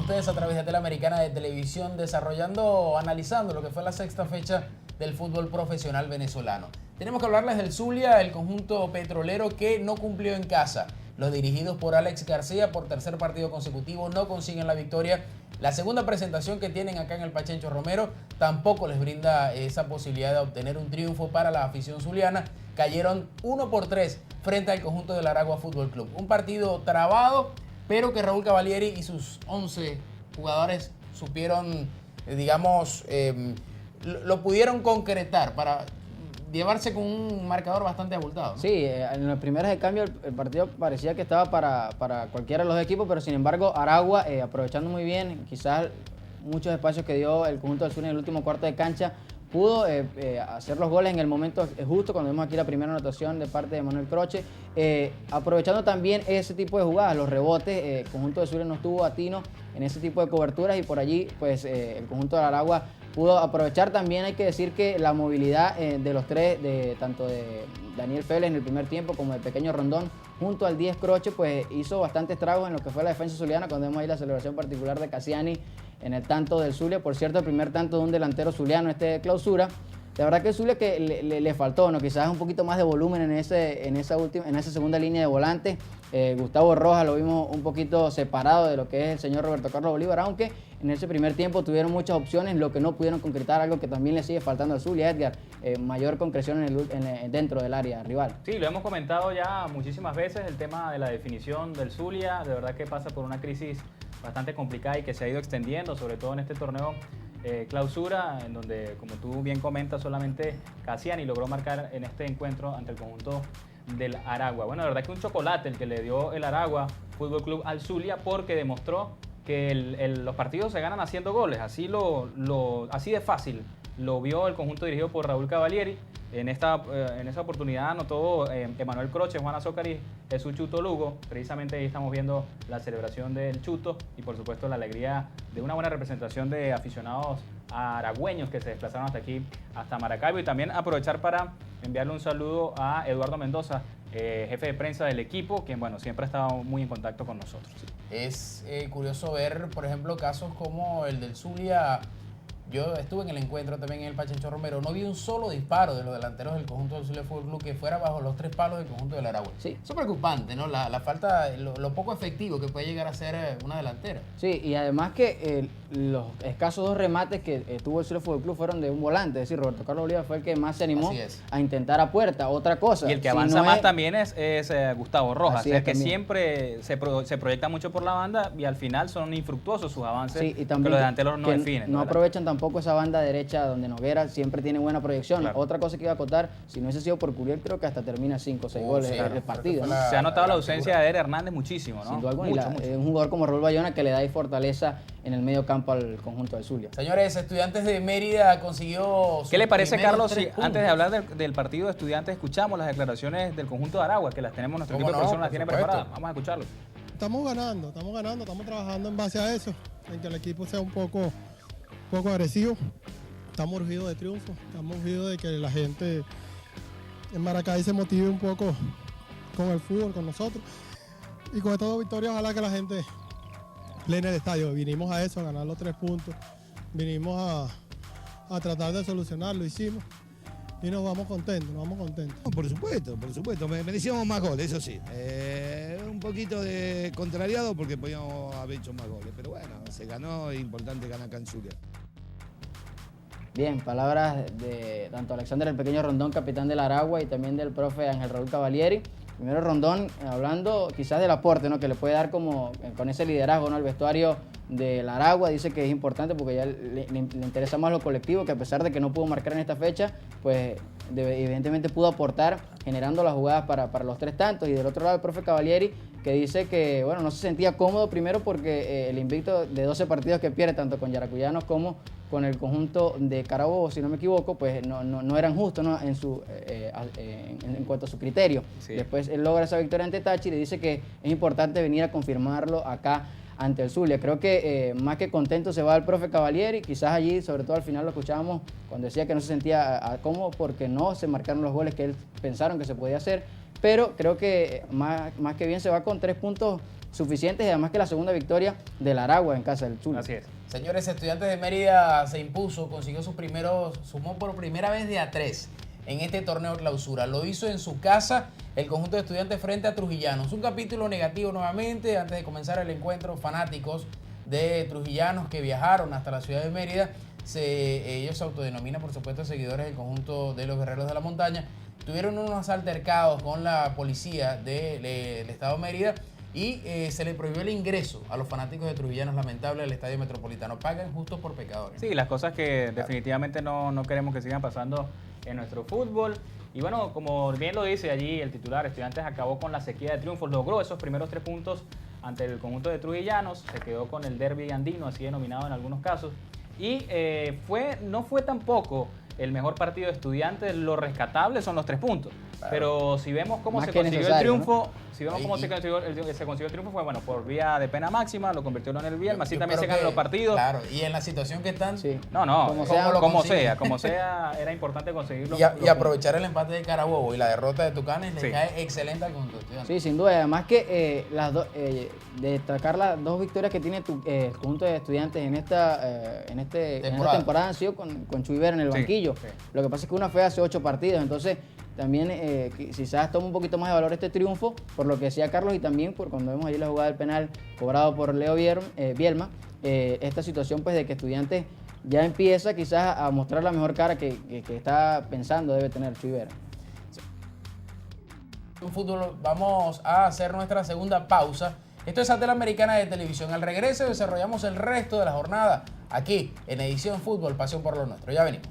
ustedes a través de Teleamericana de Televisión, analizando lo que fue la sexta fecha del fútbol profesional venezolano. Tenemos que hablarles del Zulia, el conjunto petrolero que no cumplió en casa. Los dirigidos por Alex García por tercer partido consecutivo no consiguen la victoria. La segunda presentación que tienen acá en el Pachencho Romero tampoco les brinda esa posibilidad de obtener un triunfo para la afición zuliana. Cayeron 1-3 frente al conjunto del Aragua Fútbol Club. Un partido trabado, pero que Raúl Cavalieri y sus 11 jugadores supieron, lo pudieron concretar para llevarse con un marcador bastante abultado, ¿no? Sí, en los primeros de cambio el partido parecía que estaba para cualquiera de los equipos, pero sin embargo Aragua, aprovechando muy bien quizás muchos espacios que dio el conjunto del Zulia en el último cuarto de cancha, pudo hacer los goles en el momento justo, cuando vemos aquí la primera anotación de parte de Manuel Croce, aprovechando también ese tipo de jugadas, los rebotes. El conjunto de Zulia no estuvo atino en ese tipo de coberturas y por allí pues el conjunto de Aragua pudo aprovechar. También hay que decir que la movilidad de los tres, tanto de Daniel Félix en el primer tiempo como de Pequeño Rondón, junto al 10 Croce, pues hizo bastante estragos en lo que fue la defensa zuliana, cuando vemos ahí la celebración particular de Cassiani en el tanto del Zulia. Por cierto, el primer tanto de un delantero zuliano de clausura. La verdad que el Zulia que le faltó, ¿no? Quizás un poquito más de volumen en esa segunda línea de volantes. Gustavo Rojas lo vimos un poquito separado de lo que es el señor Roberto Carlos Bolívar, aunque en ese primer tiempo tuvieron muchas opciones, lo que no pudieron concretar, algo que también le sigue faltando al Zulia, Edgar, mayor concreción dentro del área rival. Sí, lo hemos comentado ya muchísimas veces, el tema de la definición del Zulia, de verdad que pasa por una crisis bastante complicada y que se ha ido extendiendo, sobre todo en este torneo clausura, en donde, como tú bien comentas, solamente Cassiani logró marcar en este encuentro ante el conjunto del Aragua. Bueno, la verdad que un chocolate el que le dio el Aragua Fútbol Club al Zulia, porque demostró que los partidos se ganan haciendo goles, así de fácil lo vio el conjunto dirigido por Raúl Cavalieri. En esa oportunidad anotó Emanuel Croce, Juan Azócar y Jesús Chuto Lugo. Precisamente ahí estamos viendo la celebración del Chuto y por supuesto la alegría de una buena representación de aficionados aragüeños que se desplazaron hasta aquí, hasta Maracaibo. Y también aprovechar para enviarle un saludo a Eduardo Mendoza, jefe de prensa del equipo, quien siempre ha estado muy en contacto con nosotros. Es curioso ver, por ejemplo, casos como el del Zulia. Yo estuve en el encuentro también en el Pachencho Romero. No vi un solo disparo de los delanteros del conjunto del Zulia Fútbol Club que fuera bajo los 3 palos del conjunto del Aragua. Sí. Eso es preocupante, ¿no? La falta, lo poco efectivo que puede llegar a ser una delantera. Sí, y además que los escasos 2 remates que tuvo el Zulia Fútbol Club fueron de un volante. Es decir, Roberto Carlos Bolívar fue el que más se animó a intentar a puerta. Otra cosa. Y el que avanza más también es Gustavo Rojas. Así es es, que también. Siempre se proyecta mucho por la banda y al final son infructuosos sus avances, sí, y también que los delanteros no definen. No aprovechan tampoco esa banda derecha donde Noguera siempre tiene buena proyección. Claro. Otra cosa que iba a acotar, si no hubiese sido por Curiel, creo que hasta termina 5 o 6 goles el partido, ¿no? Se ha notado la ausencia de Eder Hernández muchísimo, ¿no? Sin duda alguna. Un jugador como Raúl Bayona que le da ahí fortaleza en el medio campo al conjunto del Zulia. Señores, Estudiantes de Mérida consiguió... ¿Qué le parece, Carlos, si antes de hablar del partido de Estudiantes escuchamos las declaraciones del conjunto de Aragua, que las tenemos, nuestro equipo de producción las tiene preparadas? Vamos a escucharlo. Estamos ganando, estamos trabajando en base a eso, en que el equipo sea un poco agresivo. Estamos urgidos de triunfo, estamos urgidos de que la gente en Maracay se motive un poco con el fútbol, con nosotros. Y con estas 2 victorias, ojalá que la gente plene el estadio. Vinimos a eso, a ganar los 3 puntos. Vinimos a tratar de solucionarlo, hicimos. Y nos vamos contentos, Por supuesto. Merecíamos más goles, eso sí. Un poquito de contrariado porque podíamos haber hecho más goles. Pero bueno, se ganó, es importante ganar acá en Zulia. Bien, palabras de tanto Alexander el Pequeño Rondón, capitán del Aragua, y también del profe Ángel Raúl Cavalieri. Primero Rondón, hablando quizás del aporte, ¿no?, que le puede dar con ese liderazgo, ¿no?, al vestuario del Aragua. Dice que es importante porque ya le interesa más lo colectivo, que a pesar de que no pudo marcar en esta fecha, pues evidentemente pudo aportar generando las jugadas para los 3 tantos. Y del otro lado el profe Cavalieri, que dice que no se sentía cómodo, primero porque el invicto de 12 partidos que pierde tanto con Yaracuyanos como con el conjunto de Carabobo, si no me equivoco, pues no eran justos, ¿no?, en cuanto a su criterio. Sí. Después él logra esa victoria ante Táchira y dice que es importante venir a confirmarlo acá ante el Zulia. Creo que más que contento se va el profe Cavalieri. Quizás allí, sobre todo al final, lo escuchábamos cuando decía que no se sentía cómodo porque no se marcaron los goles que él pensaron que se podía hacer. Pero creo que más que bien se va con 3 puntos suficientes y además que la segunda victoria del Aragua en casa del Zulia. Así es. Señores, Estudiantes de Mérida se impuso, consiguió sumó por primera vez de a 3 en este torneo clausura. Lo hizo en su casa el conjunto de Estudiantes frente a Trujillanos. Un capítulo negativo nuevamente. Antes de comenzar el encuentro, fanáticos de Trujillanos que viajaron hasta la ciudad de Mérida, ellos se autodenominan, por supuesto, seguidores del conjunto de los Guerreros de la Montaña, tuvieron unos altercados con la policía del estado de Mérida y se le prohibió el ingreso a los fanáticos de Trujillanos, lamentable, del Estadio Metropolitano. Pagan justos por pecadores. Sí, las cosas que definitivamente no queremos que sigan pasando en nuestro fútbol. Y bueno, como bien lo dice allí el titular, Estudiantes acabó con la sequía de triunfos, logró esos primeros 3 puntos ante el conjunto de Trujillanos, se quedó con el derbi andino, así denominado en algunos casos, y no fue tampoco el mejor partido de Estudiantes. Lo rescatable son los 3 puntos. Claro. Pero si vemos cómo se consiguió el triunfo, ¿no? Si vemos cómo se consiguió el triunfo, fue bueno, por vía de pena máxima, lo convirtió en el Bielma, así también se ganan los partidos. Claro, y en la situación que están, sí. Como sea, era importante conseguirlo. Y aprovechar el empate de Carabobo y la derrota de Tucanes le cae excelente al conjunto. Sí, sin duda. Además que destacar las 2 victorias que tiene el conjunto de Estudiantes en esta temporada han sido con Chuy en el banquillo. Sí. Lo que pasa es que una fue hace 8 partidos, entonces también quizás toma un poquito más de valor este triunfo, por lo que decía Carlos, y también por cuando vemos allí la jugada del penal cobrado por Leo Bielma, esta situación pues de que Estudiantes ya empieza quizás a mostrar la mejor cara que está pensando debe tener Chuy Vera. En fútbol vamos a hacer nuestra segunda pausa. Esto es Antena Americana de Televisión. Al regreso desarrollamos el resto de la jornada aquí en Edición Fútbol, pasión por lo nuestro. Ya venimos.